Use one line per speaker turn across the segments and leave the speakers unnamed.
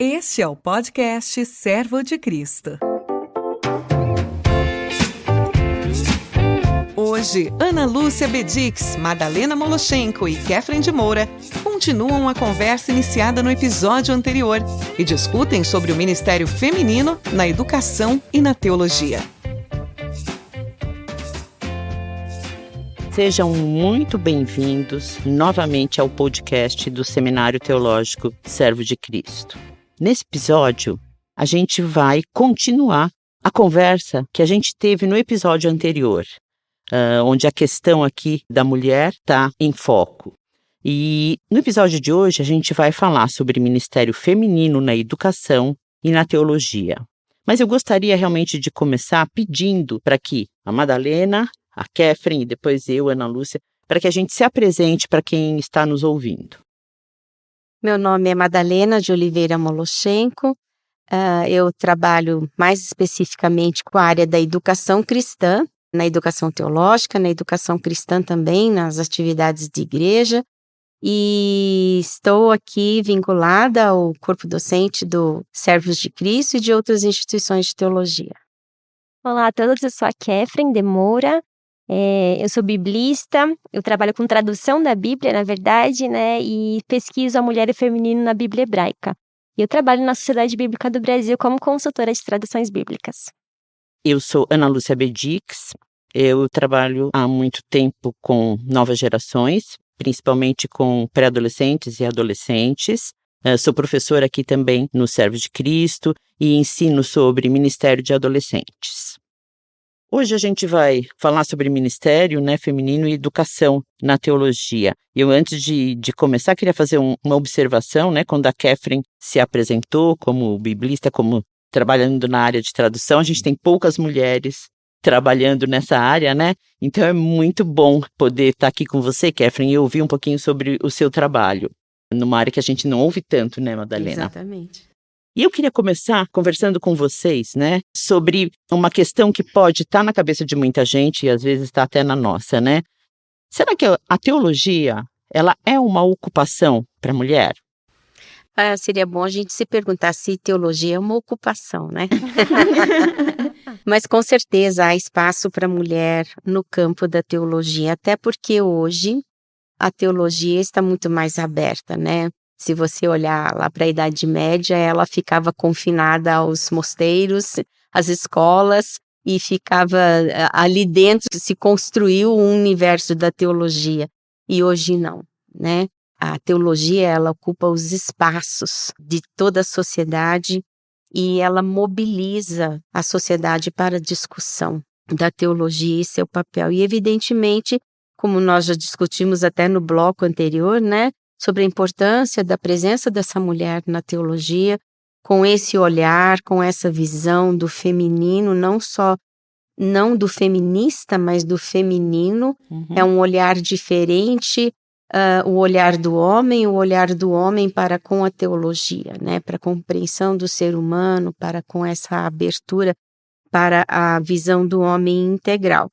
Este é o podcast Servo de Cristo. Hoje, Ana Lúcia Bedix, Madalena Moloshenko e Kefren de Moura continuam a conversa iniciada no episódio anterior e discutem sobre o ministério feminino na educação e na teologia.
Sejam muito bem-vindos novamente ao podcast do Seminário Teológico Servo de Cristo. Nesse episódio, a gente vai continuar a conversa que a gente teve no episódio anterior, onde a questão aqui da mulher está em foco. E no episódio de hoje, a gente vai falar sobre ministério feminino na educação e na teologia. Mas eu gostaria realmente de começar pedindo para que a Madalena, a Kefren e depois eu, Ana Lúcia, para que a gente se apresente para quem está nos ouvindo.
Meu nome é Madalena de Oliveira Moloshenko. Eu trabalho mais especificamente com a área da educação cristã, na educação teológica, na educação cristã também, nas atividades de igreja. E estou aqui vinculada ao corpo docente do Servos de Cristo e de outras instituições de teologia.
Olá a todos, eu sou a Kefren de Moura. Eu sou biblista, eu trabalho com tradução da Bíblia, na verdade, né, e pesquiso a mulher e o feminino na Bíblia hebraica. E eu trabalho na Sociedade Bíblica do Brasil como consultora de traduções bíblicas.
Eu sou Ana Lúcia Bedix, eu trabalho há muito tempo com novas gerações, principalmente com pré-adolescentes e adolescentes. Sou professora aqui também no Servo de Cristo e ensino sobre ministério de adolescentes. Hoje a gente vai falar sobre ministério, feminino e educação na teologia. Eu, antes de começar, queria fazer uma observação, quando a Kefren se apresentou como biblista, como trabalhando na área de tradução, a gente tem poucas mulheres trabalhando nessa área, Então é muito bom poder estar aqui com você, Kefren, e ouvir um pouquinho sobre o seu trabalho, numa área que a gente não ouve tanto, Madalena?
Exatamente.
E eu queria começar conversando com vocês, sobre uma questão que pode estar na cabeça de muita gente e às vezes está até na nossa, Será que a teologia, ela é uma ocupação para a mulher?
Seria bom a gente se perguntar se teologia é uma ocupação, Mas com certeza há espaço para a mulher no campo da teologia, até porque hoje a teologia está muito mais aberta, Se você olhar lá para a Idade Média, ela ficava confinada aos mosteiros, às escolas, e ficava ali dentro, se construiu um universo da teologia. E hoje não, A teologia, ela ocupa os espaços de toda a sociedade e ela mobiliza a sociedade para a discussão da teologia e seu papel. E, evidentemente, como nós já discutimos até no bloco anterior, sobre a importância da presença dessa mulher na teologia, com esse olhar, com essa visão do feminino, não do feminista, mas do feminino. É um olhar diferente, o olhar do homem para com a teologia, para a compreensão do ser humano, para com essa abertura para a visão do homem integral.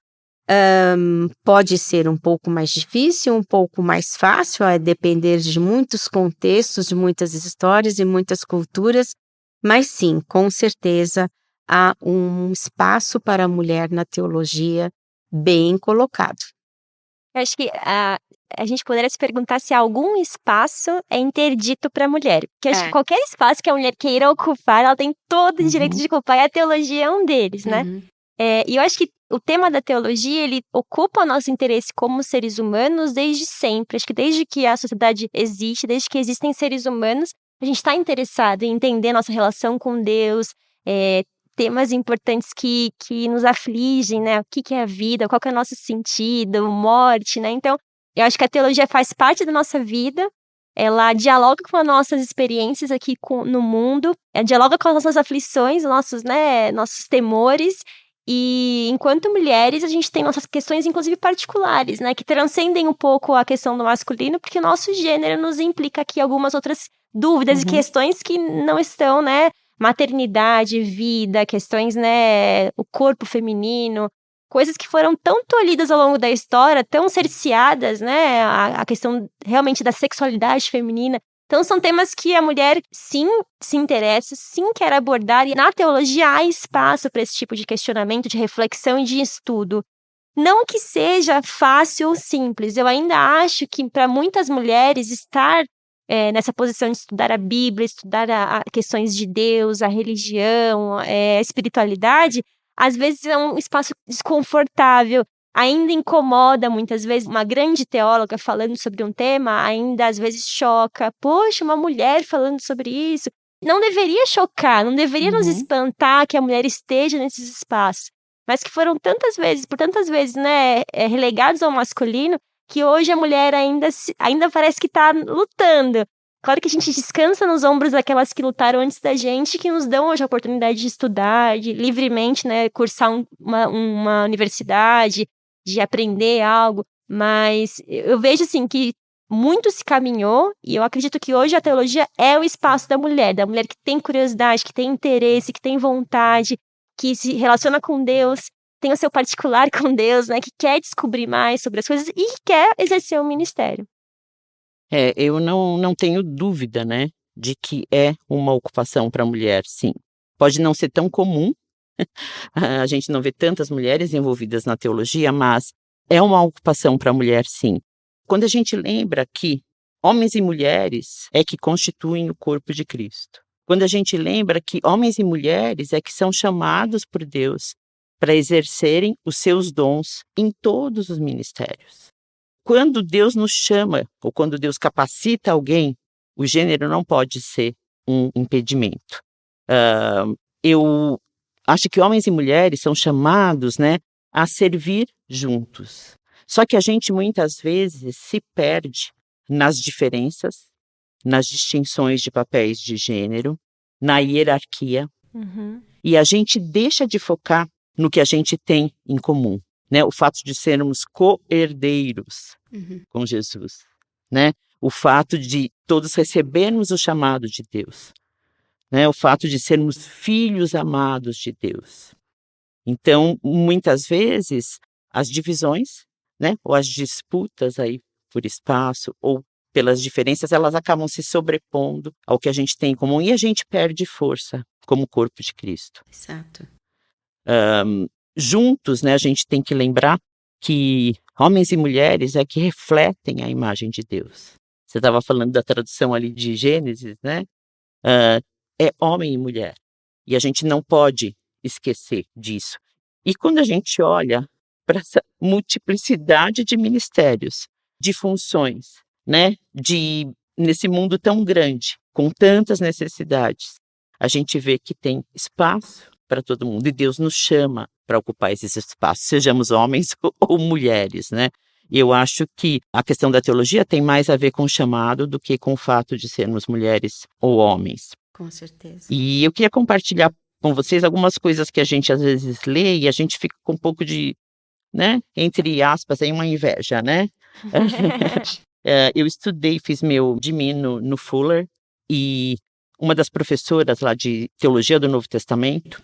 Pode ser um pouco mais difícil, um pouco mais fácil, a depender de muitos contextos, de muitas histórias e muitas culturas, mas sim, com certeza, há um espaço para a mulher na teologia bem colocado.
Eu acho que a gente poderia se perguntar se algum espaço é interdito para a mulher. Porque eu acho que qualquer espaço que a mulher queira ocupar, ela tem todo o direito de ocupar, e a teologia é um deles, E eu acho que o tema da teologia, ele ocupa o nosso interesse como seres humanos desde sempre. Acho que desde que a sociedade existe, desde que existem seres humanos, a gente está interessado em entender nossa relação com Deus, temas importantes que nos afligem, O que é a vida, qual que é o nosso sentido, morte, Então, eu acho que a teologia faz parte da nossa vida, ela dialoga com as nossas experiências aqui no mundo, dialoga com as nossas aflições, nossos temores. E enquanto mulheres, a gente tem nossas questões, inclusive particulares, que transcendem um pouco a questão do masculino, porque o nosso gênero nos implica aqui algumas outras dúvidas e questões que não estão, maternidade, vida, questões, o corpo feminino, coisas que foram tão tolhidas ao longo da história, tão cerceadas, a questão realmente da sexualidade feminina. Então, são temas que a mulher, sim, se interessa, sim, quer abordar. E na teologia há espaço para esse tipo de questionamento, de reflexão e de estudo. Não que seja fácil ou simples. Eu ainda acho que, para muitas mulheres, estar nessa posição de estudar a Bíblia, estudar questões de Deus, a religião, a espiritualidade, às vezes é um espaço desconfortável. Ainda incomoda muitas vezes. Uma grande teóloga falando sobre um tema ainda às vezes choca. Poxa, uma mulher falando sobre isso. Não deveria chocar, não deveria nos espantar que a mulher esteja nesses espaços. Mas que foram por tantas vezes, né, relegados ao masculino, que hoje a mulher ainda parece que está lutando. Claro que a gente descansa nos ombros daquelas que lutaram antes da gente, que nos dão hoje a oportunidade de estudar, de livremente, né, cursar uma universidade, de aprender algo, mas eu vejo assim que muito se caminhou e eu acredito que hoje a teologia é o espaço da mulher que tem curiosidade, que tem interesse, que tem vontade, que se relaciona com Deus, tem o seu particular com Deus, né, que quer descobrir mais sobre as coisas e que quer exercer o ministério.
Eu não tenho dúvida, né, de que é uma ocupação para a mulher, sim. Pode não ser tão comum, a gente não vê tantas mulheres envolvidas na teologia, mas é uma ocupação para a mulher, sim. Quando a gente lembra que homens e mulheres é que constituem o corpo de Cristo. Quando a gente lembra que homens e mulheres é que são chamados por Deus para exercerem os seus dons em todos os ministérios. Quando Deus nos chama, ou quando Deus capacita alguém, o gênero não pode ser um impedimento. Eu acho que homens e mulheres são chamados, né, a servir juntos. Só que a gente muitas vezes se perde nas diferenças, nas distinções de papéis de gênero, na hierarquia, e a gente deixa de focar no que a gente tem em comum, né? O fato de sermos co-herdeiros com Jesus, né? O fato de todos recebermos o chamado de Deus. Né, o fato de sermos filhos amados de Deus. Então, muitas vezes, as divisões, né, ou as disputas aí por espaço, ou pelas diferenças, elas acabam se sobrepondo ao que a gente tem em comum e a gente perde força como corpo de Cristo.
Exato.
Juntos, né, a gente tem que lembrar que homens e mulheres é que refletem a imagem de Deus. Você estava falando da tradução ali de Gênesis, né? É homem e mulher. E a gente não pode esquecer disso. E quando a gente olha para essa multiplicidade de ministérios, de funções, né, nesse mundo tão grande, com tantas necessidades, a gente vê que tem espaço para todo mundo. E Deus nos chama para ocupar esses espaços, sejamos homens ou mulheres, né? E eu acho que a questão da teologia tem mais a ver com o chamado do que com o fato de sermos mulheres ou homens.
Com certeza.
E eu queria compartilhar com vocês algumas coisas que a gente às vezes lê e a gente fica com um pouco de, né, entre aspas, aí uma inveja, né? Eu estudei, fiz meu DMin no Fuller e uma das professoras lá de Teologia do Novo Testamento,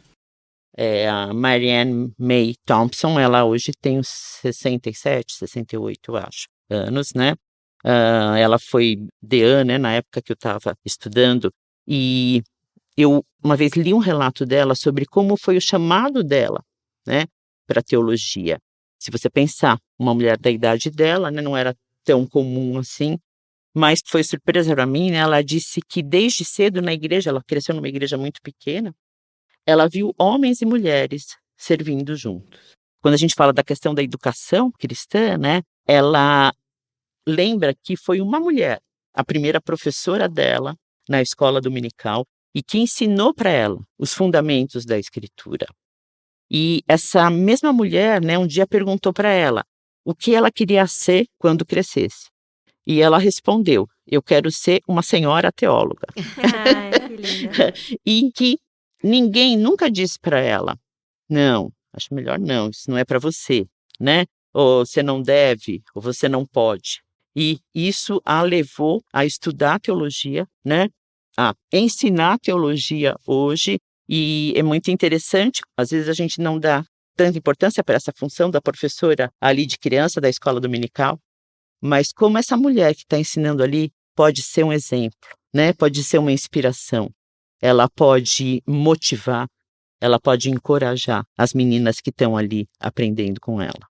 a Marianne May Thompson, ela hoje tem uns 67, 68, eu acho, anos, né? Ela foi deã, né, na época que eu estava estudando. E eu uma vez li um relato dela sobre como foi o chamado dela, né, para teologia. Se você pensar, uma mulher da idade dela, né, não era tão comum assim, mas foi surpresa para mim, né, ela disse que desde cedo na igreja, ela cresceu numa igreja muito pequena, ela viu homens e mulheres servindo juntos. Quando a gente fala da questão da educação cristã, né, ela lembra que foi uma mulher, a primeira professora dela, na escola dominical e que ensinou para ela os fundamentos da escritura. E essa mesma mulher, né, um dia perguntou para ela o que ela queria ser quando crescesse. E ela respondeu, eu quero ser uma senhora teóloga.
Ai, que linda.
E que ninguém nunca disse para ela, não, acho melhor não, isso não é para você, né? Ou você não deve, ou você não pode. E isso a levou a estudar teologia, né? A ensinar teologia hoje. E é muito interessante, às vezes a gente não dá tanta importância para essa função da professora ali de criança da escola dominical, mas como essa mulher que está ensinando ali pode ser um exemplo, né? Pode ser uma inspiração. Ela pode motivar, ela pode encorajar as meninas que estão ali aprendendo com ela.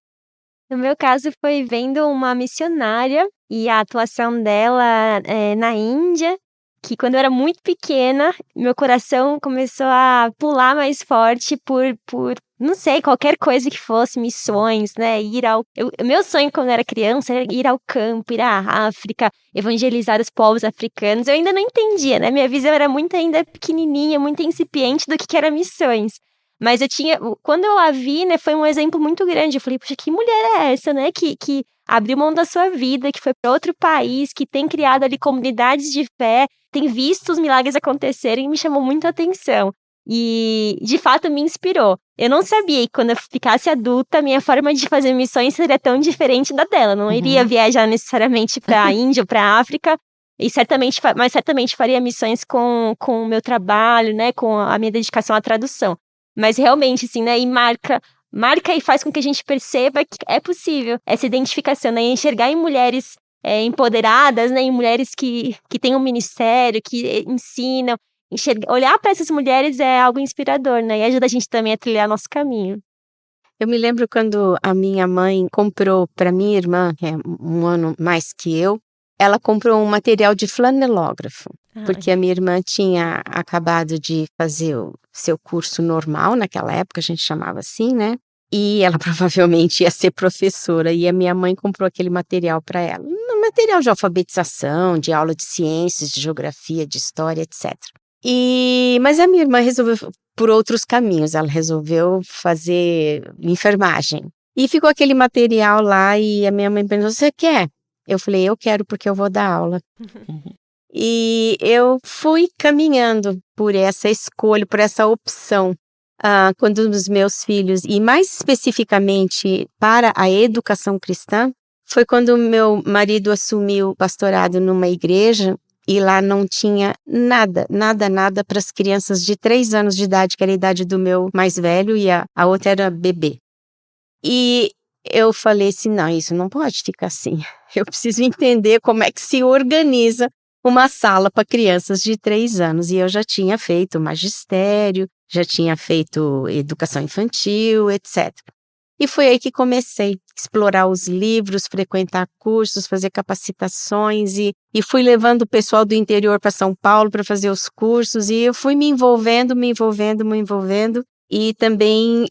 No meu caso, foi vendo uma missionária e a atuação dela na Índia, que quando eu era muito pequena, meu coração começou a pular mais forte por não sei, qualquer coisa que fosse, missões, né? Meu sonho quando eu era criança era ir ao campo, ir à África, evangelizar os povos africanos. Eu ainda não entendia, né? Minha visão era muito ainda pequenininha, muito incipiente do que era missões. Mas quando eu a vi, né, foi um exemplo muito grande. Eu falei, poxa, que mulher é essa, né? Que abriu mão da sua vida, que foi para outro país, que tem criado ali comunidades de fé, tem visto os milagres acontecerem e me chamou muito a atenção. E, de fato, me inspirou. Eu não sabia que quando eu ficasse adulta, a minha forma de fazer missões seria tão diferente da dela. Não iria viajar necessariamente para a Índia ou para a África, mas certamente faria missões com o meu trabalho, né, com a minha dedicação à tradução. Mas realmente, assim, né, e marca e faz com que a gente perceba que é possível essa identificação, né, enxergar em mulheres empoderadas, né, em mulheres que têm um ministério, que ensinam. Olhar para essas mulheres é algo inspirador, né? E ajuda a gente também a trilhar nosso caminho.
Eu me lembro quando a minha mãe comprou para minha irmã, que é um ano mais que eu, ela comprou um material de flanelógrafo, porque a minha irmã tinha acabado de fazer o seu curso normal, naquela época a gente chamava assim, né? E ela provavelmente ia ser professora, e a minha mãe comprou aquele material para ela. Um material de alfabetização, de aula de ciências, de geografia, de história, etc. Mas a minha irmã resolveu por outros caminhos, ela resolveu fazer enfermagem. E ficou aquele material lá e a minha mãe perguntou, você quer? Eu falei, eu quero porque eu vou dar aula. E eu fui caminhando por essa escolha, por essa opção. Quando os meus filhos, e mais especificamente para a educação cristã, foi quando meu marido assumiu o pastorado numa igreja. E lá não tinha nada para as crianças de 3 anos de idade, que era a idade do meu mais velho, e a outra era bebê. E eu falei assim, não, isso não pode ficar assim. Eu preciso entender como é que se organiza uma sala para crianças de 3 anos. E eu já tinha feito magistério, já tinha feito educação infantil, etc. E foi aí que comecei a explorar os livros, frequentar cursos, fazer capacitações e fui levando o pessoal do interior para São Paulo para fazer os cursos e eu fui me envolvendo e também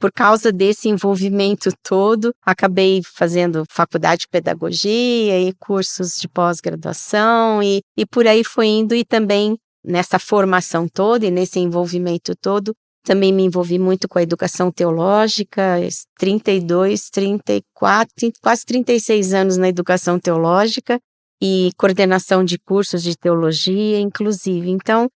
por causa desse envolvimento todo, acabei fazendo faculdade de pedagogia e cursos de pós-graduação e por aí foi indo e também nessa formação toda e nesse envolvimento todo, também me envolvi muito com a educação teológica, 32, 34, quase 36 anos na educação teológica e coordenação de cursos de teologia, inclusive. Então,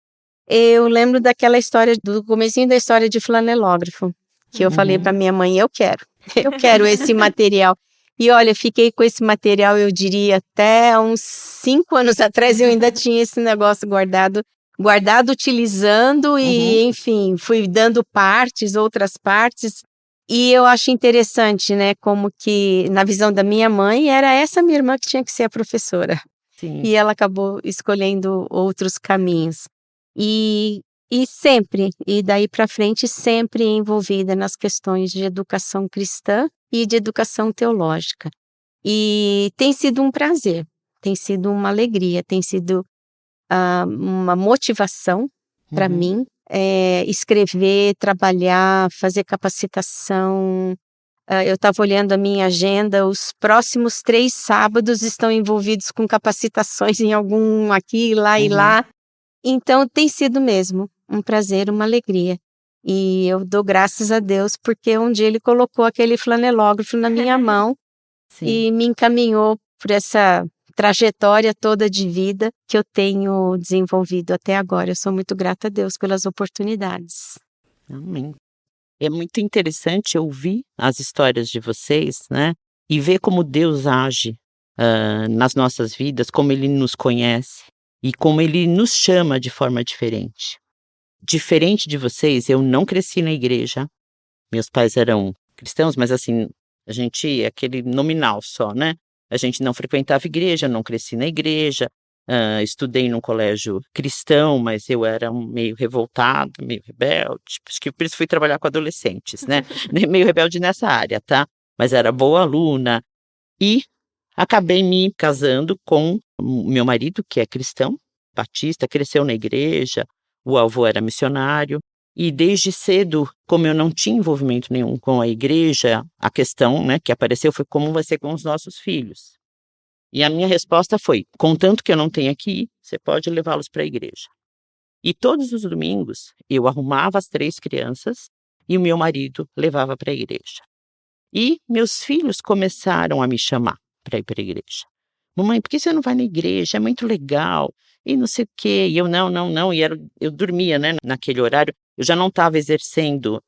eu lembro daquela história, do comecinho da história de flanelógrafo, que eu falei para minha mãe, eu quero esse material. E olha, fiquei com esse material, eu diria, até uns 5 anos atrás, eu ainda tinha esse negócio guardado, utilizando e, enfim, fui dando outras partes. E eu acho interessante, né, como que na visão da minha mãe, era essa minha irmã que tinha que ser a professora. Sim. E ela acabou escolhendo outros caminhos. E sempre, e daí para frente, sempre envolvida nas questões de educação cristã e de educação teológica. E tem sido um prazer, tem sido uma alegria, tem sido uma motivação para mim, escrever, trabalhar, fazer capacitação. Eu estava olhando a minha agenda, os próximos 3 sábados estão envolvidos com capacitações em algum aqui, lá e lá. Então tem sido mesmo um prazer, uma alegria. E eu dou graças a Deus porque um dia ele colocou aquele flanelógrafo na minha mão e me encaminhou por essa trajetória toda de vida que eu tenho desenvolvido até agora. Eu sou muito grata a Deus pelas oportunidades.
Amém. É muito interessante ouvir as histórias de vocês, né? E ver como Deus age nas nossas vidas, como Ele nos conhece e como Ele nos chama de forma diferente. Diferente de vocês, eu não cresci na igreja. Meus pais eram cristãos, mas assim, a gente, aquele nominal só, né? A gente não frequentava igreja, não cresci na igreja. Estudei num colégio cristão, mas eu era meio revoltada, meio rebelde. Acho que por isso fui trabalhar com adolescentes, né? Meio rebelde nessa área, tá? Mas era boa aluna. E acabei me casando com o meu marido, que é cristão, batista, cresceu na igreja, o avô era missionário. E desde cedo, como eu não tinha envolvimento nenhum com a igreja, a questão, né, que apareceu foi como vai ser com os nossos filhos. E a minha resposta foi, contanto que eu não tenha que ir, você pode levá-los para a igreja. E todos os domingos, eu arrumava as 3 crianças e o meu marido levava para a igreja. E meus filhos começaram a me chamar para ir para a igreja. Mamãe, por que você não vai na igreja? É muito legal. E não sei o quê. E eu, não. E eu dormia, né, naquele horário. Eu já não estava exercendo.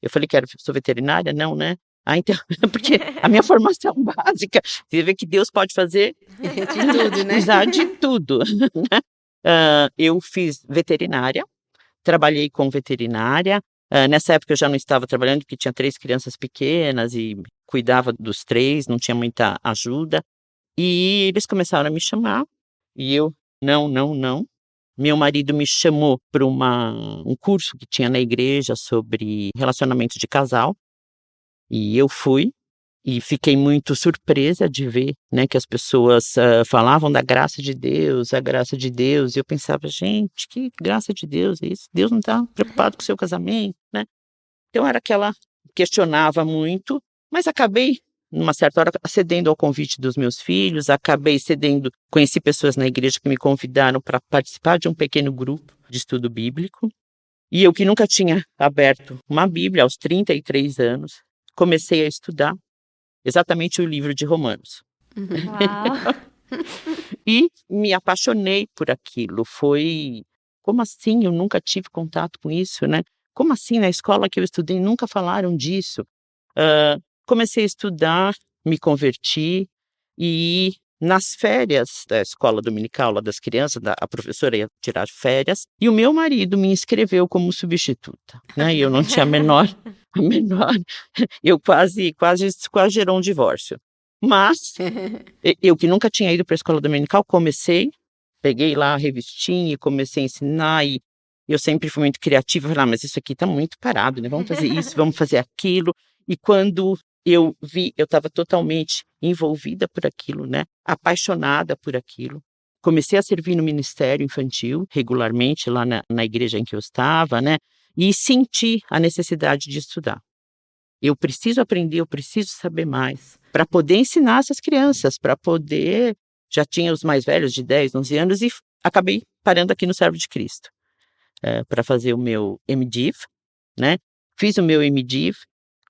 Eu falei que sou veterinária? Não, né? Então, porque a minha formação básica, você vê que Deus pode fazer
de tudo, né?
Usar de tudo. Né? Eu fiz veterinária, trabalhei com veterinária. Nessa época eu já não estava trabalhando, porque tinha 3 crianças pequenas e cuidava dos 3, não tinha muita ajuda. E eles começaram a me chamar, e eu, não. Meu marido me chamou para um curso que tinha na igreja sobre relacionamento de casal. E eu fui e fiquei muito surpresa de ver, né, que as pessoas falavam da graça de Deus, a graça de Deus. E eu pensava, gente, que graça de Deus é isso? Deus não está preocupado com o seu casamento, né? Então era aquela, questionava muito, mas acabei, numa certa hora, cedendo ao convite dos meus filhos, conheci pessoas na igreja que me convidaram para participar de um pequeno grupo de estudo bíblico. E eu que nunca tinha aberto uma Bíblia aos 33 anos, comecei a estudar exatamente o livro de Romanos.
Uau.
E me apaixonei por aquilo. Como assim? Eu nunca tive contato com isso, né? Como assim? Na escola que eu estudei nunca falaram disso. Comecei a estudar, me converti e nas férias da escola dominical lá das crianças, a professora ia tirar férias e o meu marido me inscreveu como substituta, né? E eu não tinha a menor, eu quase gerou um divórcio. Mas eu que nunca tinha ido para a escola dominical, peguei lá a revistinha e comecei a ensinar e eu sempre fui muito criativa, falei, mas isso aqui está muito parado, né? Vamos fazer isso, vamos fazer aquilo. E quando eu vi, eu estava totalmente envolvida por aquilo, né? Apaixonada por aquilo. Comecei a servir no ministério infantil, regularmente, lá na igreja em que eu estava, né? E senti a necessidade de estudar. Eu preciso aprender, eu preciso saber mais, para poder ensinar essas crianças, já tinha os mais velhos de 10, 11 anos, e acabei parando aqui no Servo de Cristo, para fazer o meu MDiv, né? Fiz o meu MDiv,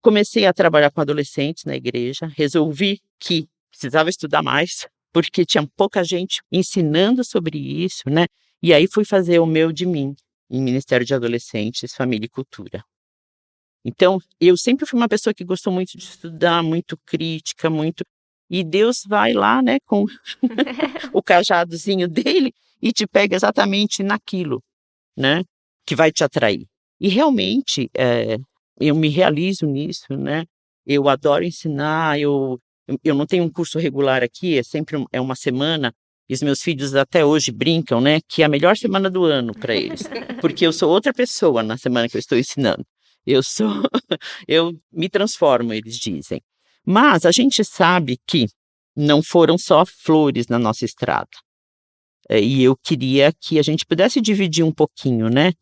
comecei a trabalhar com adolescentes na igreja, resolvi que precisava estudar mais, porque tinha pouca gente ensinando sobre isso, né? E aí fui fazer o meu DMIM, em Ministério de Adolescentes, Família e Cultura. Então, eu sempre fui uma pessoa que gostou muito de estudar, muito crítica, E Deus vai lá, né, com o cajadozinho dele e te pega exatamente naquilo, né, que vai te atrair. E realmente, eu me realizo nisso, né? Eu adoro ensinar, eu não tenho um curso regular aqui, é sempre uma semana, e os meus filhos até hoje brincam, né, que é a melhor semana do ano para eles, porque eu sou outra pessoa na semana que eu estou ensinando. Eu me transformo, eles dizem. Mas a gente sabe que não foram só flores na nossa estrada. E eu queria que a gente pudesse dividir um pouquinho, né?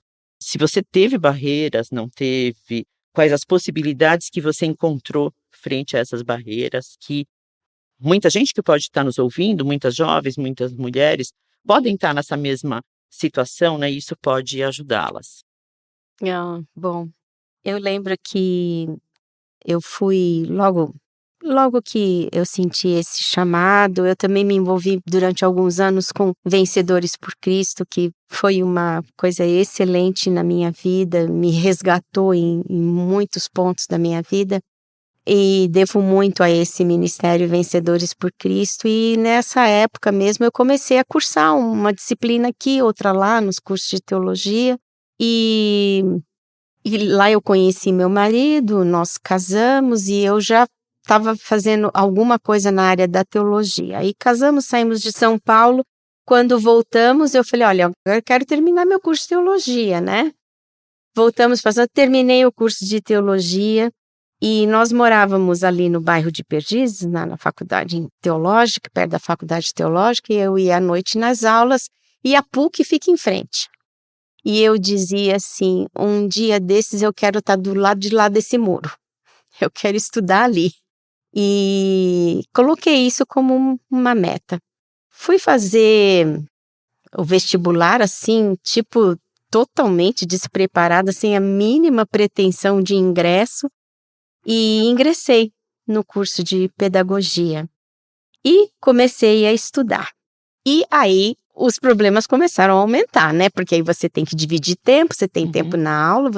Se você teve barreiras, não teve, quais as possibilidades que você encontrou frente a essas barreiras, que muita gente que pode estar nos ouvindo, muitas jovens, muitas mulheres, podem estar nessa mesma situação, né? E isso pode ajudá-las.
Bom, eu lembro que eu fui logo que eu senti esse chamado, eu também me envolvi durante alguns anos com Vencedores por Cristo, que foi uma coisa excelente na minha vida, me resgatou em muitos pontos da minha vida, e devo muito a esse ministério Vencedores por Cristo, e nessa época mesmo eu comecei a cursar uma disciplina aqui, outra lá, nos cursos de teologia, e lá eu conheci meu marido, nós casamos e eu já estava fazendo alguma coisa na área da teologia. Aí casamos, saímos de São Paulo quando voltamos, eu falei, olha, eu quero terminar meu curso de teologia, né? Voltamos, terminei o curso de teologia e nós morávamos ali no bairro de Perdizes, na faculdade teológica, perto da faculdade teológica, e eu ia à noite nas aulas e a PUC fica em frente. E eu dizia assim, um dia desses eu quero estar do lado de lá desse muro, eu quero estudar ali. E coloquei isso como uma meta. Fui fazer o vestibular, assim, tipo, totalmente despreparada, sem a mínima pretensão de ingresso, e ingressei no curso de pedagogia. E comecei a estudar. E aí, os problemas começaram a aumentar, né? Porque aí você tem que dividir tempo, você tem tempo na aula,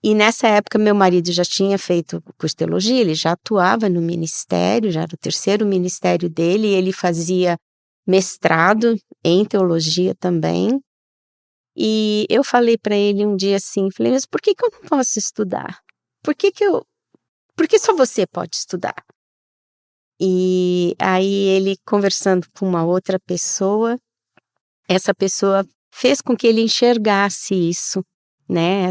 E nessa época, meu marido já tinha feito o curso de teologia, ele já atuava no ministério, já era o 3º ministério dele, e ele fazia mestrado em teologia também. E eu falei para ele um dia assim, falei, mas por que eu não posso estudar? Por que só você pode estudar? E aí ele, conversando com uma outra pessoa, essa pessoa fez com que ele enxergasse isso, né?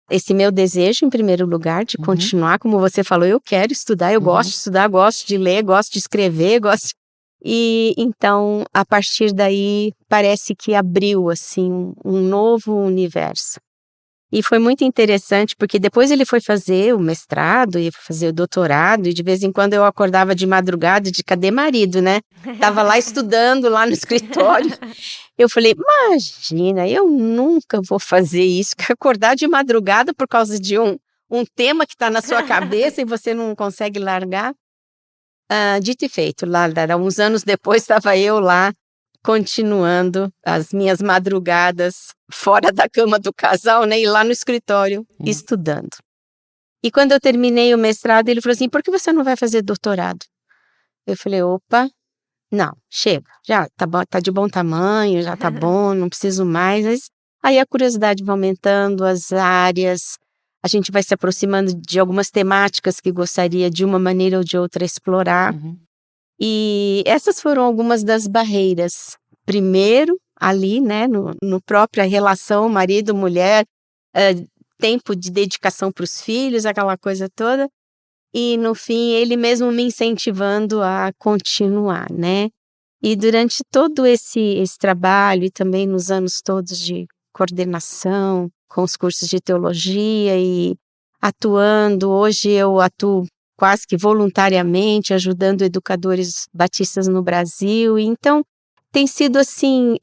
Esse meu desejo, em primeiro lugar, de continuar, como você falou, eu quero estudar, eu gosto de estudar, gosto de ler, gosto de escrever, E então, a partir daí, parece que abriu, assim, um novo universo. E foi muito interessante, porque depois ele foi fazer o mestrado e fazer o doutorado, e de vez em quando eu acordava de madrugada, cadê marido, né? Tava lá estudando, lá no escritório. Eu falei, imagina, eu nunca vou fazer isso, acordar de madrugada por causa de um tema que está na sua cabeça e você não consegue largar. Dito e feito, lá uns anos depois estava eu lá, continuando as minhas madrugadas fora da cama do casal, né, e lá no escritório, estudando. E quando eu terminei o mestrado, ele falou assim, por que você não vai fazer doutorado? Eu falei, opa, não, chega, já tá bom, tá de bom tamanho, já tá bom, não preciso mais. Mas aí a curiosidade vai aumentando, as áreas, a gente vai se aproximando de algumas temáticas que gostaria de uma maneira ou de outra explorar. E essas foram algumas das barreiras. Primeiro, ali, né, no própria relação marido-mulher, tempo de dedicação para os filhos, aquela coisa toda. E, no fim, ele mesmo me incentivando a continuar, né? E durante todo esse trabalho, e também nos anos todos de coordenação, com os cursos de teologia e atuando, hoje eu atuo quase que voluntariamente, ajudando educadores batistas no Brasil. Então, tem sido assim,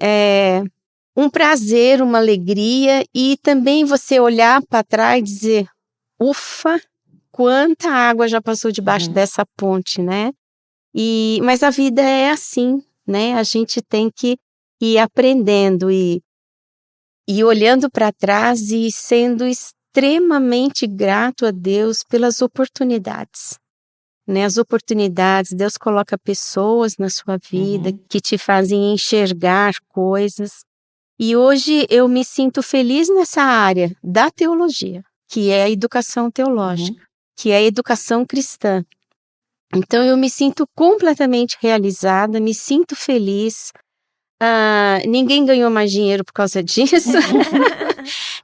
um prazer, uma alegria, e também você olhar para trás e dizer, ufa, quanta água já passou debaixo dessa ponte, né? Mas a vida é assim, né? A gente tem que ir aprendendo e olhando para trás e sendo extremamente grato a Deus pelas oportunidades, né? As oportunidades, Deus coloca pessoas na sua vida que te fazem enxergar coisas. E hoje eu me sinto feliz nessa área da teologia, que é a educação teológica, que é a educação cristã. Então eu me sinto completamente realizada, me sinto feliz. Ninguém ganhou mais dinheiro por causa disso.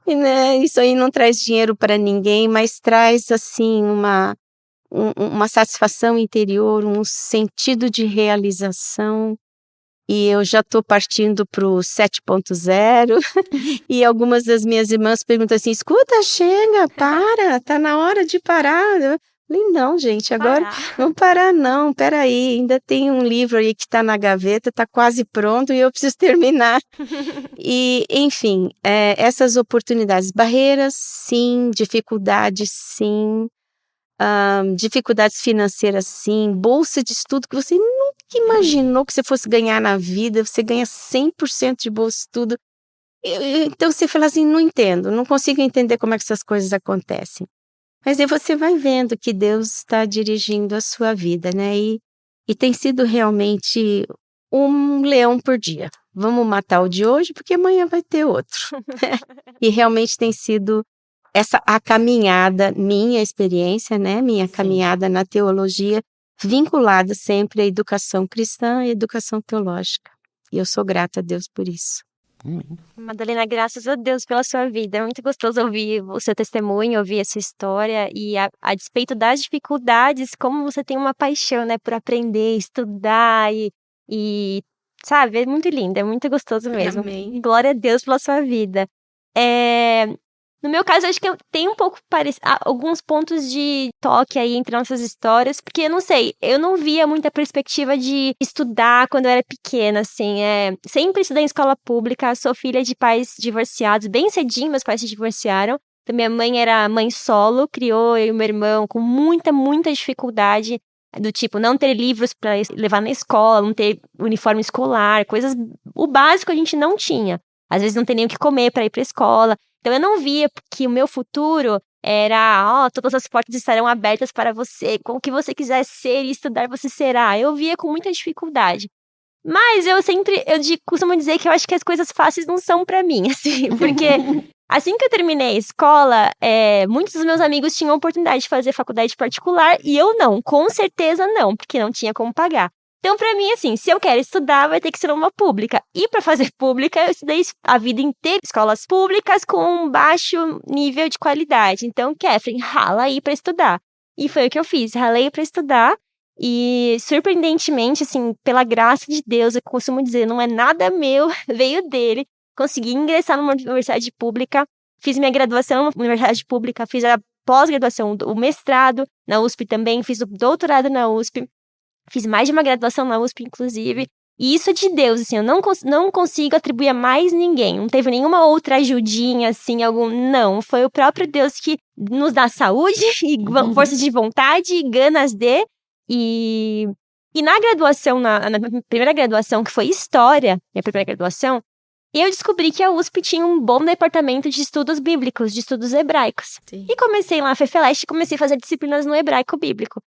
E, né, isso aí não traz dinheiro para ninguém, mas traz assim uma satisfação interior, um sentido de realização. E eu já estou partindo para o 7.0 e algumas das minhas irmãs perguntam assim, escuta, chega, para, tá na hora de parar. Eu falei, não, gente, agora não parar não, peraí, ainda tem um livro aí que está na gaveta, está quase pronto e eu preciso terminar. E, enfim, essas oportunidades, barreiras, sim, dificuldades, sim, dificuldades financeiras, sim, bolsa de estudo que você nunca imaginou que você fosse ganhar na vida, você ganha 100% de bolsa de estudo. Então você fala assim, não entendo, não consigo entender como é que essas coisas acontecem. Mas aí você vai vendo que Deus está dirigindo a sua vida, né? E tem sido realmente um leão por dia. Vamos matar o de hoje, porque amanhã vai ter outro. E realmente tem sido a caminhada, minha experiência, né? Minha caminhada na teologia, vinculada sempre à educação cristã e educação teológica. E eu sou grata a Deus por isso.
Madalena, graças a Deus pela sua vida. É muito gostoso ouvir o seu testemunho, ouvir a sua história e a despeito das dificuldades, como você tem uma paixão, né, por aprender, estudar e sabe, é muito lindo, é muito gostoso mesmo.
Amém.
Glória a Deus pela sua vida. No meu caso, acho que eu tenho um pouco alguns pontos de toque aí entre nossas histórias, porque eu não sei, eu não via muita perspectiva de estudar quando eu era pequena, assim, sempre estudei em escola pública, sou filha de pais divorciados, bem cedinho meus pais se divorciaram, então minha mãe era mãe solo, criou eu e meu irmão com muita, muita dificuldade, do tipo, não ter livros para levar na escola, não ter uniforme escolar, coisas, o básico a gente não tinha, às vezes não tem nem o que comer para ir para a escola. Então, eu não via que o meu futuro era, todas as portas estarão abertas para você, com o que você quiser ser e estudar, você será. Eu via com muita dificuldade. Mas eu costumo dizer que eu acho que as coisas fáceis não são para mim, assim, porque assim que eu terminei a escola, muitos dos meus amigos tinham a oportunidade de fazer faculdade particular e eu não, com certeza não, porque não tinha como pagar. Então, pra mim, assim, se eu quero estudar, vai ter que ser uma pública. E pra fazer pública, eu estudei a vida inteira em escolas públicas com um baixo nível de qualidade. Então, Catherine, rala aí pra estudar. E foi o que eu fiz, ralei pra estudar. E, surpreendentemente, assim, pela graça de Deus, eu costumo dizer, não é nada meu, veio dele. Consegui ingressar numa universidade pública, fiz minha graduação na universidade pública, fiz a pós-graduação, o mestrado na USP também, fiz o doutorado na USP. Fiz mais de uma graduação na USP, inclusive. E isso é de Deus, assim, eu não consigo atribuir a mais ninguém. Não teve nenhuma outra ajudinha, assim, Não, foi o próprio Deus que nos dá saúde e força de vontade e ganas de. E na graduação, na minha primeira graduação, que foi História, minha primeira graduação, eu descobri que a USP tinha um bom departamento de estudos bíblicos, de estudos hebraicos. Sim. E comecei lá na FEFELESH e comecei a fazer disciplinas no hebraico bíblico.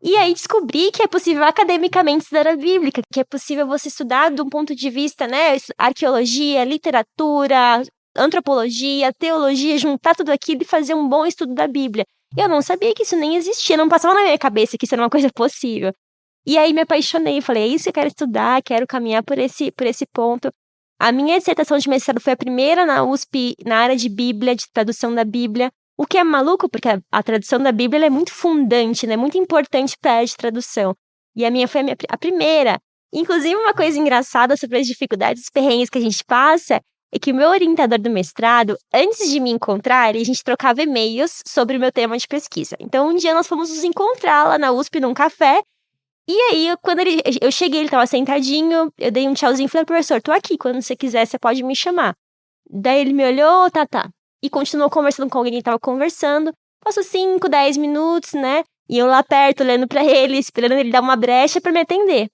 E aí descobri que é possível academicamente estudar a Bíblia, que é possível você estudar de um ponto de vista, né, arqueologia, literatura, antropologia, teologia, juntar tudo aquilo e fazer um bom estudo da Bíblia. Eu não sabia que isso nem existia, não passava na minha cabeça que isso era uma coisa possível. E aí me apaixonei, falei, é isso que eu quero estudar, quero caminhar por esse ponto. A minha dissertação de mestrado foi a primeira na USP, na área de Bíblia, de tradução da Bíblia. O que é maluco, porque a tradução da Bíblia é muito fundante, né? Muito importante para a área de tradução. E a minha foi a primeira. Inclusive, uma coisa engraçada sobre as dificuldades, os perrengues que a gente passa, é que o meu orientador do mestrado, antes de me encontrar, a gente trocava e-mails sobre o meu tema de pesquisa. Então, um dia nós fomos nos encontrar lá na USP, num café. E aí, quando eu cheguei, ele estava sentadinho, eu dei um tchauzinho e falei, professor, tô aqui, quando você quiser, você pode me chamar. Daí ele me olhou, tá. E continuou conversando com alguém que estava conversando. Passou 5, 10 minutos, né? E eu lá perto, olhando pra ele, esperando ele dar uma brecha pra me atender.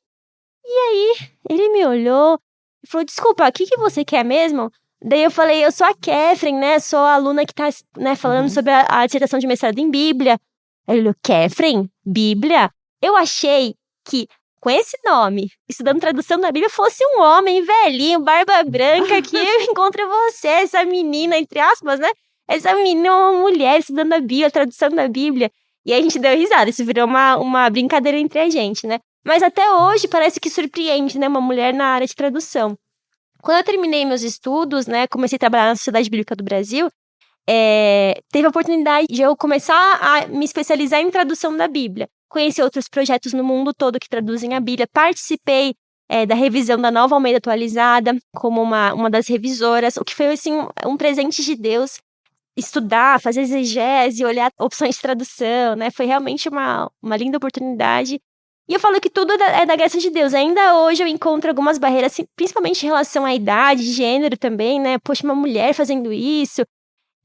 E aí, ele me olhou e falou, desculpa, o que você quer mesmo? Daí eu falei, eu sou a Catherine, né? Sou a aluna que tá, né, falando sobre a dissertação de mestrado em Bíblia. Aí ele olhou, Catherine? Bíblia? Eu achei que, com esse nome, estudando tradução da Bíblia, fosse um homem velhinho, barba branca, que eu encontro você, essa menina, entre aspas, né? Essa menina é uma mulher estudando a Bíblia, a tradução da Bíblia. E aí a gente deu risada, isso virou uma brincadeira entre a gente, né? Mas até hoje parece que surpreende, né? Uma mulher na área de tradução. Quando eu terminei meus estudos, né? Comecei a trabalhar na Sociedade Bíblica do Brasil, teve a oportunidade de eu começar a me especializar em tradução da Bíblia. Conheci outros projetos no mundo todo que traduzem a Bíblia. Participei da revisão da Nova Almeida Atualizada como uma das revisoras, o que foi assim, um presente de Deus. Estudar, fazer exegese, olhar opções de tradução, né? Foi realmente uma linda oportunidade. E eu falo que tudo é da graça de Deus. Ainda hoje eu encontro algumas barreiras, principalmente em relação à idade, gênero também, né? Poxa, uma mulher fazendo isso.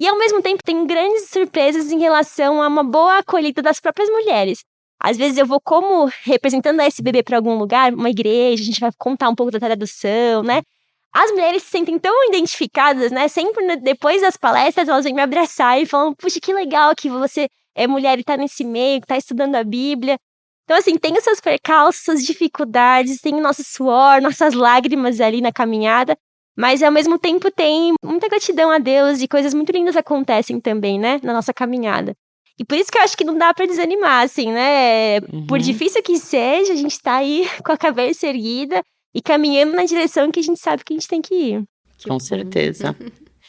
E ao mesmo tempo tem grandes surpresas em relação a uma boa acolhida das próprias mulheres. Às vezes eu vou como representando a SBB para algum lugar, uma igreja, a gente vai contar um pouco da tradução, né? As mulheres se sentem tão identificadas, né? Sempre depois das palestras elas vêm me abraçar e falam, puxa, que legal que você é mulher e tá nesse meio, que tá estudando a Bíblia. Então, assim, tem os seus percalços, suas dificuldades, tem o nosso suor, nossas lágrimas ali na caminhada, mas ao mesmo tempo tem muita gratidão a Deus e coisas muito lindas acontecem também, né? Na nossa caminhada. E por isso que eu acho que não dá pra desanimar, assim, né? Por difícil que seja, a gente tá aí com a cabeça erguida, e caminhando na direção que a gente sabe que a gente tem que ir.
Com certeza.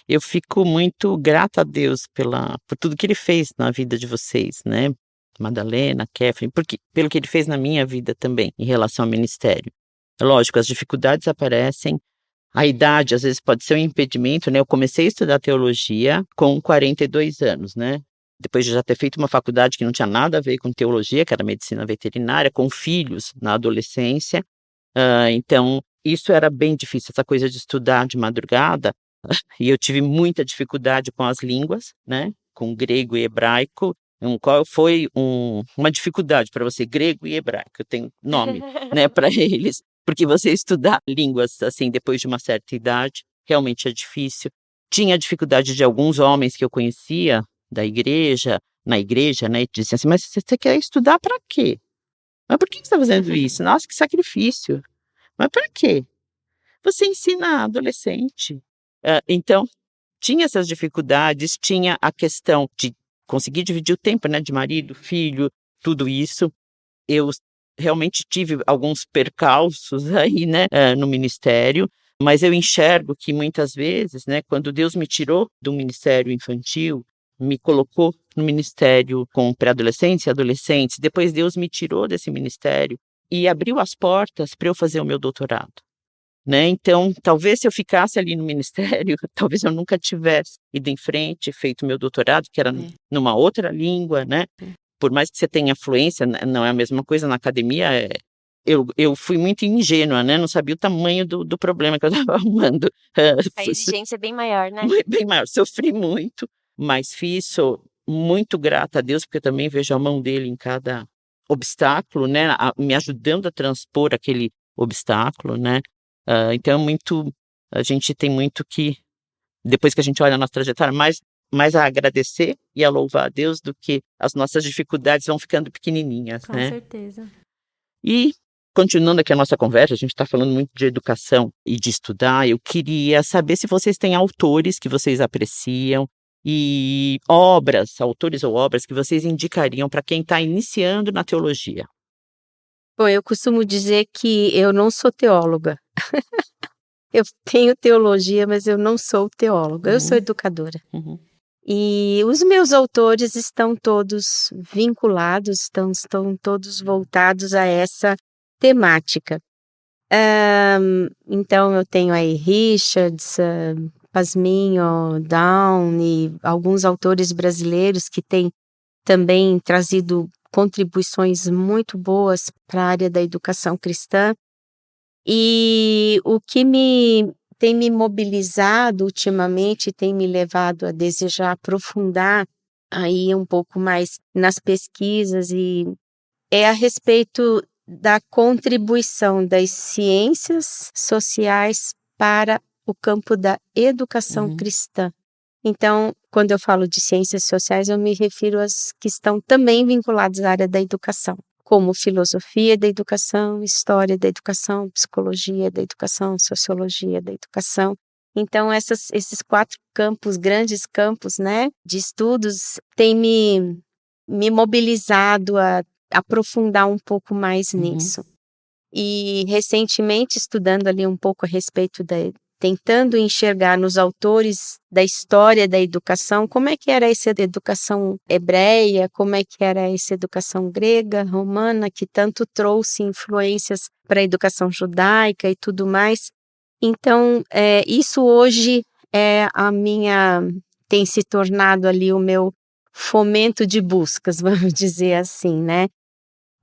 Eu fico muito grata a Deus por tudo que Ele fez na vida de vocês, né? Madalena, Catherine, pelo que Ele fez na minha vida também, em relação ao ministério. Lógico, as dificuldades aparecem, a idade às vezes pode ser um impedimento, né? Eu comecei a estudar teologia com 42 anos, né? Depois de já ter feito uma faculdade que não tinha nada a ver com teologia, que era medicina veterinária, com filhos na adolescência. Então, isso era bem difícil, essa coisa de estudar de madrugada. E eu tive muita dificuldade com as línguas, né? Com grego e hebraico. Qual foi uma dificuldade para você? Grego e hebraico, eu tenho nome, né, para eles. Porque você estudar línguas, assim, depois de uma certa idade, realmente é difícil. Tinha dificuldade de alguns homens que eu conhecia na igreja, né? E diziam assim, mas você quer estudar para quê? Mas por que você está fazendo isso? Nossa, que sacrifício. Mas para quê? Você ensina adolescente. Então, tinha essas dificuldades, tinha a questão de conseguir dividir o tempo, né, de marido, filho, tudo isso. Eu realmente tive alguns percalços aí, né, no ministério, mas eu enxergo que muitas vezes, né, quando Deus me tirou do ministério infantil, me colocou no ministério com pré-adolescentes e adolescentes, depois Deus me tirou desse ministério e abriu as portas para eu fazer o meu doutorado. Né? Então, talvez se eu ficasse ali no ministério, talvez eu nunca tivesse ido em frente, feito meu doutorado, que era numa outra língua, né? Por mais que você tenha fluência, não é a mesma coisa na academia. Eu fui muito ingênua, né? Não sabia o tamanho do problema que eu estava arrumando.
A exigência é bem maior, né?
Bem maior. Sofri muito, mas sou muito grata a Deus, porque eu também vejo a mão dele em cada obstáculo, né? Me ajudando a transpor aquele obstáculo, né? Então, a gente tem muito que, depois que a gente olha a nossa trajetória, mais a agradecer e a louvar a Deus do que as nossas dificuldades vão ficando pequenininhas,
Com
né?
certeza.
E, continuando aqui a nossa conversa, a gente está falando muito de educação e de estudar, eu queria saber se vocês têm autores que vocês apreciam e autores ou obras que vocês indicariam para quem está iniciando na teologia.
Bom, eu costumo dizer que eu não sou teóloga. Eu tenho teologia, mas eu não sou teóloga. Eu sou educadora. E os meus autores estão todos vinculados, estão todos voltados a essa temática. Então, eu tenho aí Richards, Pasminho, Down e alguns autores brasileiros que têm também trazido contribuições muito boas para a área da educação cristã. E o que tem me mobilizado ultimamente, tem me levado a desejar aprofundar aí um pouco mais nas pesquisas e é a respeito da contribuição das ciências sociais para o campo da educação cristã. Então, quando eu falo de ciências sociais, eu me refiro às que estão também vinculadas à área da educação, como filosofia da educação, história da educação, psicologia da educação, sociologia da educação. Então, esses 4 campos, grandes campos, né, de estudos, têm me mobilizado a aprofundar um pouco mais nisso. E, recentemente, estudando ali um pouco a respeito tentando enxergar nos autores da história da educação, como é que era essa educação hebreia, como é que era essa educação grega, romana, que tanto trouxe influências para a educação judaica e tudo mais. Então, isso hoje tem se tornado ali o meu fomento de buscas, vamos dizer assim, né?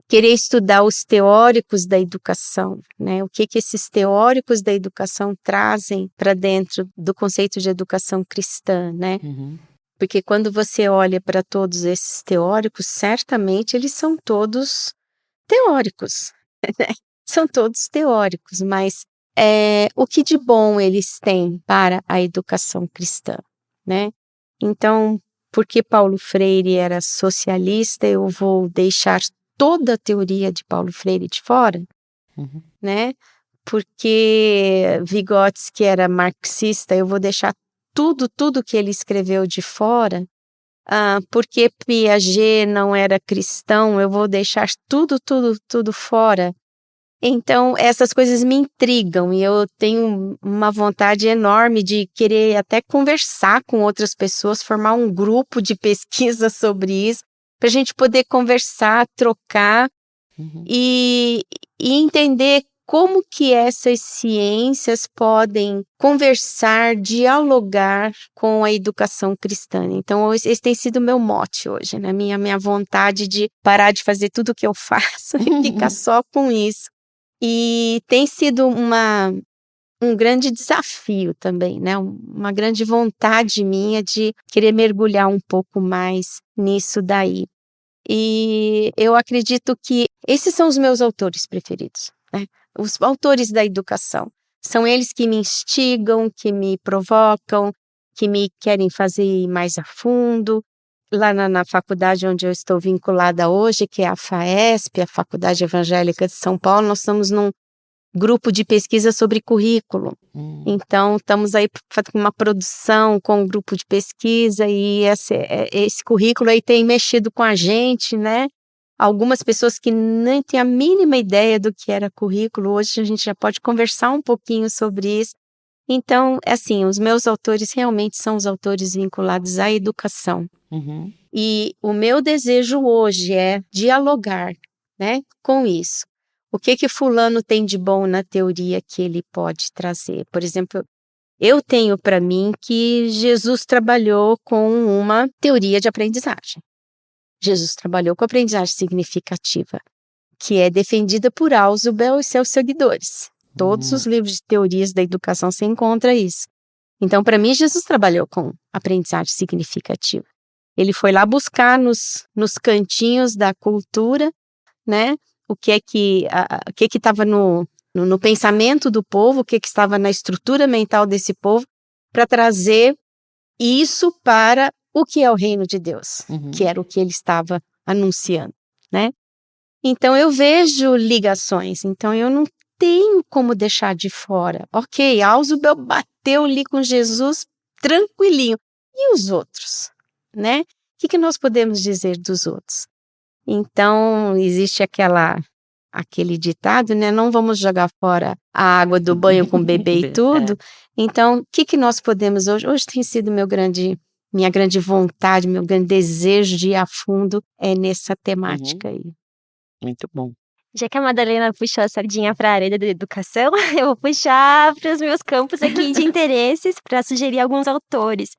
Querer estudar os teóricos da educação, né? O que esses teóricos da educação trazem para dentro do conceito de educação cristã, né? Porque quando você olha para todos esses teóricos, certamente eles são todos teóricos, né? São todos teóricos, mas o que de bom eles têm para a educação cristã, né? Então, porque Paulo Freire era socialista, eu vou deixar toda a teoria de Paulo Freire de fora, né? Porque Vygotsky era marxista, eu vou deixar tudo que ele escreveu de fora. Porque Piaget não era cristão, eu vou deixar tudo fora. Então, essas coisas me intrigam e eu tenho uma vontade enorme de querer até conversar com outras pessoas, formar um grupo de pesquisa sobre isso, para a gente poder conversar, trocar e entender como que essas ciências podem conversar, dialogar com a educação cristã. Então, esse tem sido o meu mote hoje, né? Minha vontade de parar de fazer tudo o que eu faço e ficar só com isso. E tem sido um grande desafio também, né? Uma grande vontade minha de querer mergulhar um pouco mais nisso daí. E eu acredito que esses são os meus autores preferidos, né? Os autores da educação. São eles que me instigam, que me provocam, que me querem fazer ir mais a fundo. Lá na faculdade onde eu estou vinculada hoje, que é a FAESP, a Faculdade Evangélica de São Paulo, nós estamos num grupo de pesquisa sobre currículo. Então, estamos aí fazendo uma produção com um grupo de pesquisa e esse currículo aí tem mexido com a gente, né? Algumas pessoas que nem têm a mínima ideia do que era currículo, hoje a gente já pode conversar um pouquinho sobre isso. Então, assim, os meus autores realmente são os autores vinculados à educação. E o meu desejo hoje é dialogar, né, com isso. O que fulano tem de bom na teoria que ele pode trazer? Por exemplo, eu tenho para mim que Jesus trabalhou com uma teoria de aprendizagem. Jesus trabalhou com aprendizagem significativa, que é defendida por Ausubel e seus seguidores. Todos os livros de teorias da educação se encontra isso. Então, para mim, Jesus trabalhou com aprendizagem significativa. Ele foi lá buscar nos cantinhos da cultura, né? O que estava no pensamento do povo, o que estava na estrutura mental desse povo, para trazer isso para o que é o reino de Deus, que era o que ele estava anunciando, né? Então, eu vejo ligações, então eu não tenho como deixar de fora. Ok, Ausubel bateu ali com Jesus tranquilinho. E os outros, né? O que nós podemos dizer dos outros? Então, existe aquele ditado, né? Não vamos jogar fora a água do banho com o bebê e tudo. Então, o que nós podemos hoje? Hoje tem sido minha grande vontade, meu grande desejo de ir a fundo nessa temática aí.
Muito bom.
Já que a Madalena puxou a sardinha para a área da educação, eu vou puxar para os meus campos aqui de interesses para sugerir alguns autores.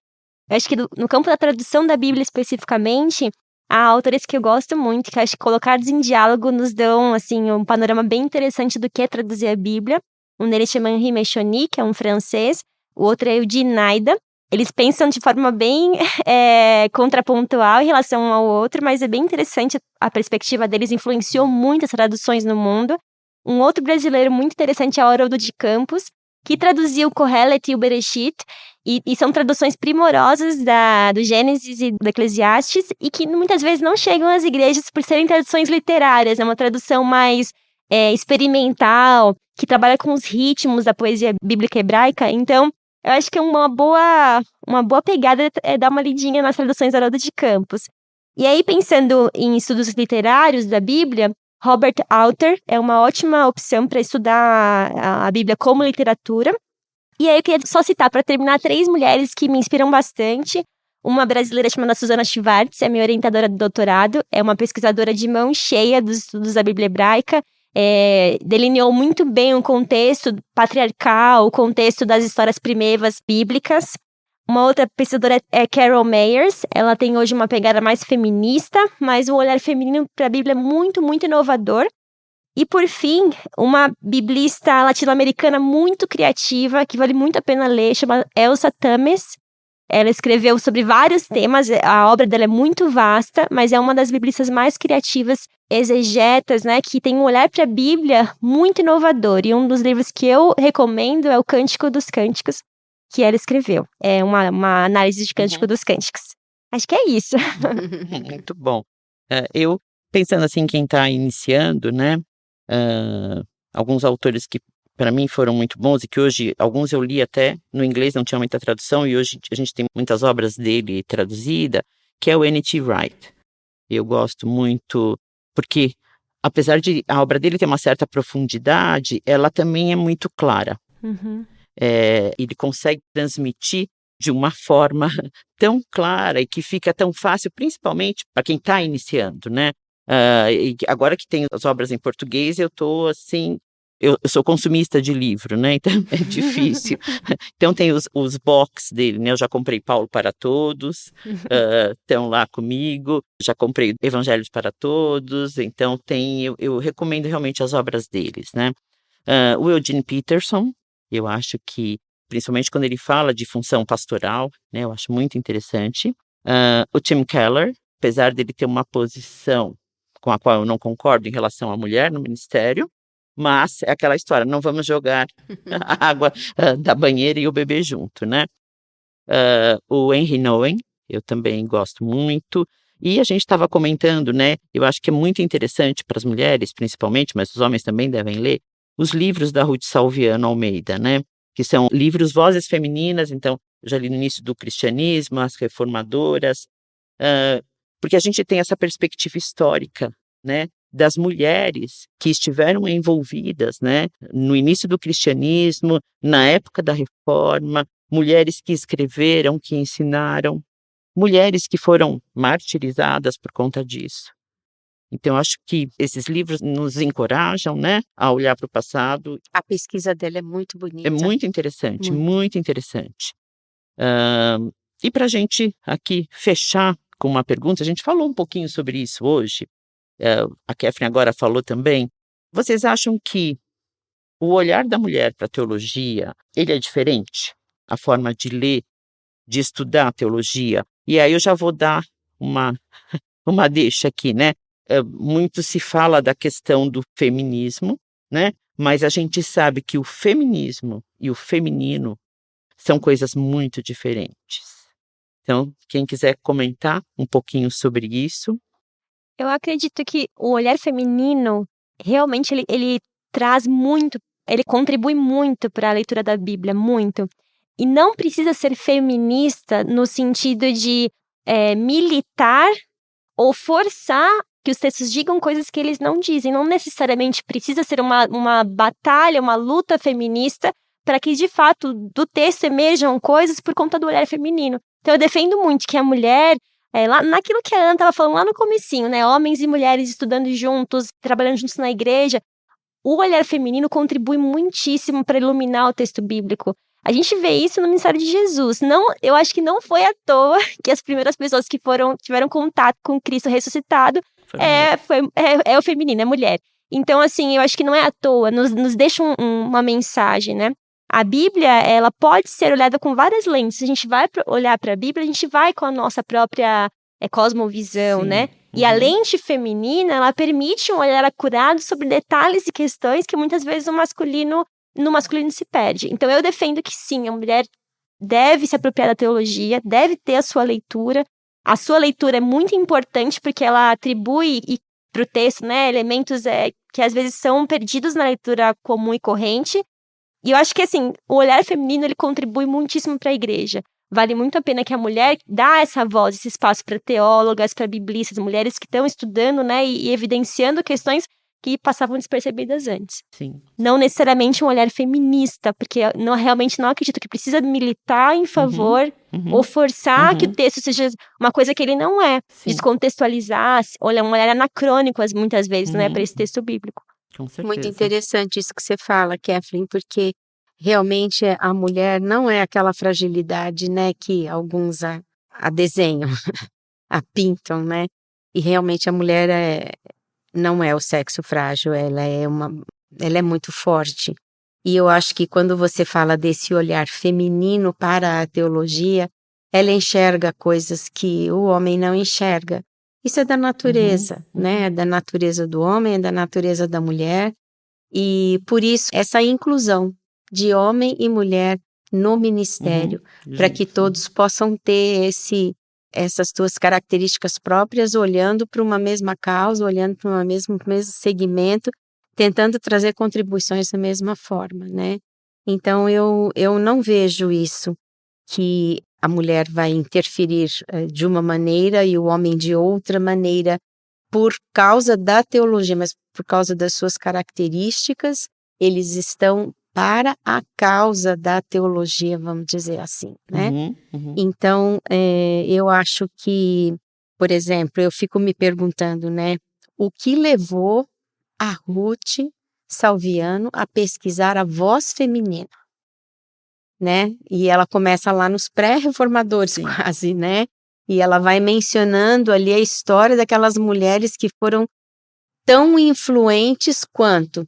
Eu acho que no campo da tradução da Bíblia especificamente, há autores que eu gosto muito, que acho que colocados em diálogo nos dão assim, um panorama bem interessante do que é traduzir a Bíblia. Um deles chama Henri Mechoni, que é um francês, o outro é o de Naida. Eles pensam de forma bem contrapontual em relação um ao outro, mas é bem interessante, a perspectiva deles influenciou muito as traduções no mundo. Um outro brasileiro muito interessante é o Haroldo de Campos, que traduziu o Kohelet e o Bereshit, e são traduções primorosas do Gênesis e do Eclesiastes, e que muitas vezes não chegam às igrejas por serem traduções literárias, é uma tradução mais experimental, que trabalha com os ritmos da poesia bíblica hebraica. Então, eu acho que é uma boa pegada dar uma lidinha nas traduções do Haroldo de Campos. E aí, pensando em estudos literários da Bíblia, Robert Alter é uma ótima opção para estudar a Bíblia como literatura. E aí eu queria só citar, para terminar, 3 mulheres que me inspiram bastante. Uma brasileira chamada Susana Schwartz, é minha orientadora do doutorado, é uma pesquisadora de mão cheia dos estudos da Bíblia hebraica, delineou muito bem o contexto patriarcal, o contexto das histórias primeiras bíblicas. Uma outra pesquisadora é Carol Mayers. Ela tem hoje uma pegada mais feminista, mas um olhar feminino para a Bíblia é muito, muito inovador. E, por fim, uma biblista latino-americana muito criativa, que vale muito a pena ler, chama Elsa Tames. Ela escreveu sobre vários temas, a obra dela é muito vasta, mas é uma das biblistas mais criativas, exegetas, né, que tem um olhar para a Bíblia muito inovador. E um dos livros que eu recomendo é o Cântico dos Cânticos, que ela escreveu. É uma análise de Cântico dos Cânticos. Acho que é isso.
Muito bom. Eu, pensando assim, quem está iniciando, né, alguns autores que para mim foram muito bons e que hoje, alguns eu li até no inglês, não tinha muita tradução, e hoje a gente tem muitas obras dele traduzidas, que é o N.T. Wright. Eu gosto muito, porque apesar de a obra dele ter uma certa profundidade, ela também é muito clara. Ele consegue transmitir de uma forma tão clara e que fica tão fácil, principalmente para quem está iniciando, né? E agora que tem as obras em português, eu estou assim, eu sou consumista de livro, né? Então é difícil. Então tem os box dele, né? Eu já comprei Paulo para Todos, estão lá comigo. Já comprei Evangelhos para Todos. Então eu recomendo realmente as obras deles, né? O Eugene Peterson, eu acho que, principalmente quando ele fala de função pastoral, né? Eu acho muito interessante. O Tim Keller, apesar dele ter uma posição com a qual eu não concordo em relação à mulher no ministério, mas é aquela história, não vamos jogar a água da banheira e o bebê junto, né? O Henry Nouwen, eu também gosto muito. E a gente estava comentando, né? Eu acho que é muito interessante para as mulheres, principalmente, mas os homens também devem ler, os livros da Ruth Salviano Almeida, né? Que são livros vozes femininas, então, eu já li no início do cristianismo, as reformadoras, porque a gente tem essa perspectiva histórica, né? Das mulheres que estiveram envolvidas, né, no início do cristianismo, na época da reforma, mulheres que escreveram, que ensinaram, mulheres que foram martirizadas por conta disso. Então, acho que esses livros nos encorajam, né, a olhar para o passado.
A pesquisa dela é muito bonita.
É muito interessante, muito interessante. E para a gente aqui fechar com uma pergunta, a gente falou um pouquinho sobre isso hoje, a Catherine agora falou também. Vocês acham que o olhar da mulher para a teologia, ele é diferente? A forma de ler, de estudar a teologia? E aí eu já vou dar uma deixa aqui, né? Muito se fala da questão do feminismo, né? Mas a gente sabe que o feminismo e o feminino são coisas muito diferentes. Então, quem quiser comentar um pouquinho sobre isso.
Eu acredito que o olhar feminino, realmente, ele traz muito, ele contribui muito para a leitura da Bíblia, muito. E não precisa ser feminista no sentido de militar ou forçar que os textos digam coisas que eles não dizem. Não necessariamente precisa ser uma batalha, uma luta feminista para que, de fato, do texto emerjam coisas por conta do olhar feminino. Então, eu defendo muito que a mulher... lá, naquilo que a Ana estava falando lá no comecinho, né? Homens e mulheres estudando juntos, trabalhando juntos na igreja. O olhar feminino contribui muitíssimo para iluminar o texto bíblico. A gente vê isso no ministério de Jesus. Eu acho que não foi à toa que as primeiras pessoas que tiveram contato com Cristo ressuscitado é o feminino, é a mulher. Então, assim, eu acho que não é à toa, nos deixa uma mensagem, né? A Bíblia, ela pode ser olhada com várias lentes. Se a gente vai olhar para a Bíblia, a gente vai com a nossa própria cosmovisão, sim, né? E a lente feminina, ela permite um olhar acurado sobre detalhes e questões que muitas vezes no masculino se perde. Então, eu defendo que sim, a mulher deve se apropriar da teologia, deve ter a sua leitura. A sua leitura é muito importante porque ela atribui para o texto, né, elementos que às vezes são perdidos na leitura comum e corrente. E eu acho que, assim, o olhar feminino, ele contribui muitíssimo para a igreja. Vale muito a pena que a mulher dá essa voz, esse espaço para teólogas, para biblistas, mulheres que estão estudando, né, e evidenciando questões que passavam despercebidas antes.
Sim.
Não necessariamente um olhar feminista, porque realmente não acredito que precisa militar em favor ou forçar que o texto seja uma coisa que ele não é. Sim. Descontextualizar, um olhar anacrônico muitas vezes, né, para esse texto bíblico.
Com certeza.
Muito interessante isso que você fala, Catherine, porque realmente a mulher não é aquela fragilidade, né, que alguns a desenham, a pintam, né? E realmente a mulher não é o sexo frágil, ela é muito forte. E eu acho que quando você fala desse olhar feminino para a teologia, ela enxerga coisas que o homem não enxerga. Isso é da natureza, né? É da natureza do homem, é da natureza da mulher. E por isso, essa inclusão de homem e mulher no ministério, para que todos possam ter essas duas características próprias, olhando para uma mesma causa, olhando para um mesmo segmento, tentando trazer contribuições da mesma forma, né? Então, eu não vejo isso, que a mulher vai interferir de uma maneira e o homem de outra maneira por causa da teologia, mas por causa das suas características, eles estão para a causa da teologia, vamos dizer assim, né? Então, eu acho que, por exemplo, eu fico me perguntando, né, o que levou a Ruth Salviano a pesquisar a voz feminina, né? E ela começa lá nos pré-reformadores quase, né? E ela vai mencionando ali a história daquelas mulheres que foram tão influentes quanto,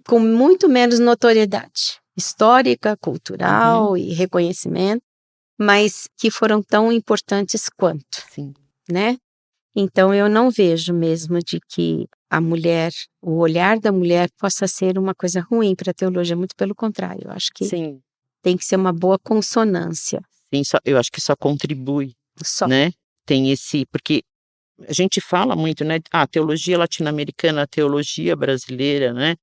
com muito menos notoriedade histórica, cultural e reconhecimento, mas que foram tão importantes quanto, né? Então eu não vejo mesmo de que a mulher, o olhar da mulher possa ser uma coisa ruim para a teologia, muito pelo contrário, eu acho que tem que ser uma boa consonância.
Sim, eu acho que só contribui, né? Tem porque a gente fala muito, né? A teologia latino-americana, a teologia brasileira, né?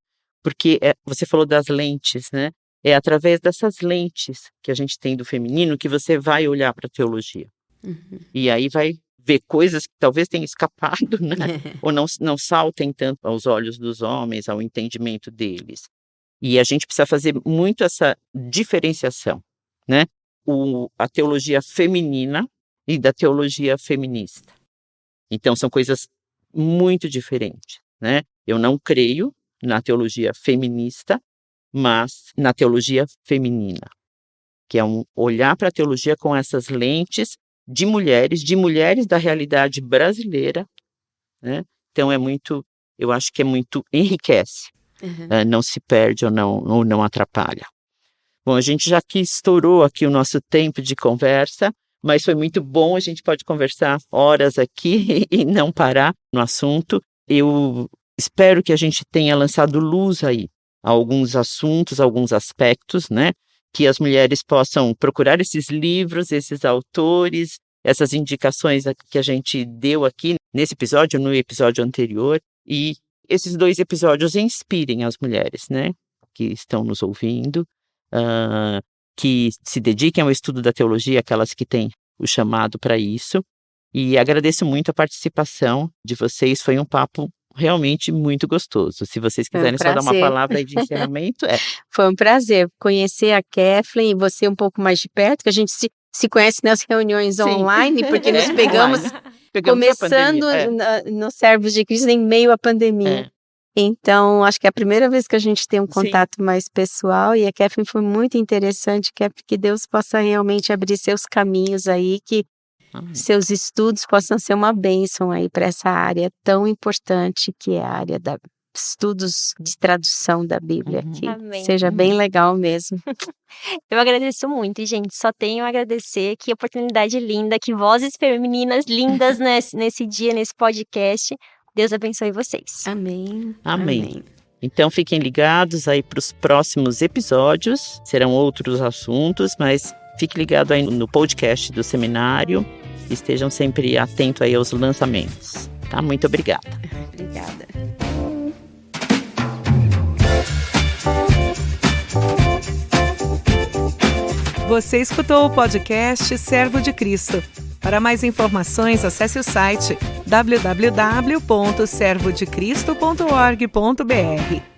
Porque você falou das lentes, né? É através dessas lentes que a gente tem do feminino que você vai olhar para a teologia. E aí vai ver coisas que talvez tenham escapado, né? Ou não saltem tanto aos olhos dos homens, ao entendimento deles. E a gente precisa fazer muito essa diferenciação, né? A teologia feminina e da teologia feminista. Então, são coisas muito diferentes, né? Eu não creio na teologia feminista, mas na teologia feminina, que é olhar para a teologia com essas lentes de mulheres da realidade brasileira, né? Então, eu acho que enriquece, não se perde ou não atrapalha. Bom, a gente já estourou aqui o nosso tempo de conversa, mas foi muito bom, a gente pode conversar horas aqui e não parar no assunto. Eu espero que a gente tenha lançado luz aí a alguns assuntos, alguns aspectos, né? Que as mulheres possam procurar esses livros, esses autores, essas indicações que a gente deu aqui nesse episódio, no episódio anterior, e esses 2 episódios inspirem as mulheres, né? Que estão nos ouvindo, que se dediquem ao estudo da teologia, aquelas que têm o chamado para isso. E agradeço muito a participação de vocês, foi um papo realmente muito gostoso. Se vocês quiserem só dar uma palavra aí de encerramento,
Foi um prazer conhecer a Kathleen e você um pouco mais de perto, que a gente se conhece nas reuniões online, porque nos pegamos começando no Servos de Cristo em meio à pandemia. Então, acho que é a primeira vez que a gente tem um contato mais pessoal, e a Kathleen foi muito interessante, que Deus possa realmente abrir seus caminhos aí, que seus estudos possam ser uma bênção aí para essa área tão importante que é a área da estudos de tradução da Bíblia, que seja bem legal mesmo.
Eu agradeço muito, gente, só tenho a agradecer, que oportunidade linda, que vozes femininas lindas nesse dia, nesse podcast. Deus abençoe vocês.
Amém.
Então fiquem ligados aí para os próximos episódios, serão outros assuntos, mas fique ligado aí no podcast do seminário, estejam sempre atentos aí aos lançamentos, tá? Muito obrigada.
Obrigada.
Você escutou o podcast Servo de Cristo. Para mais informações, acesse o site www.servodecristo.org.br.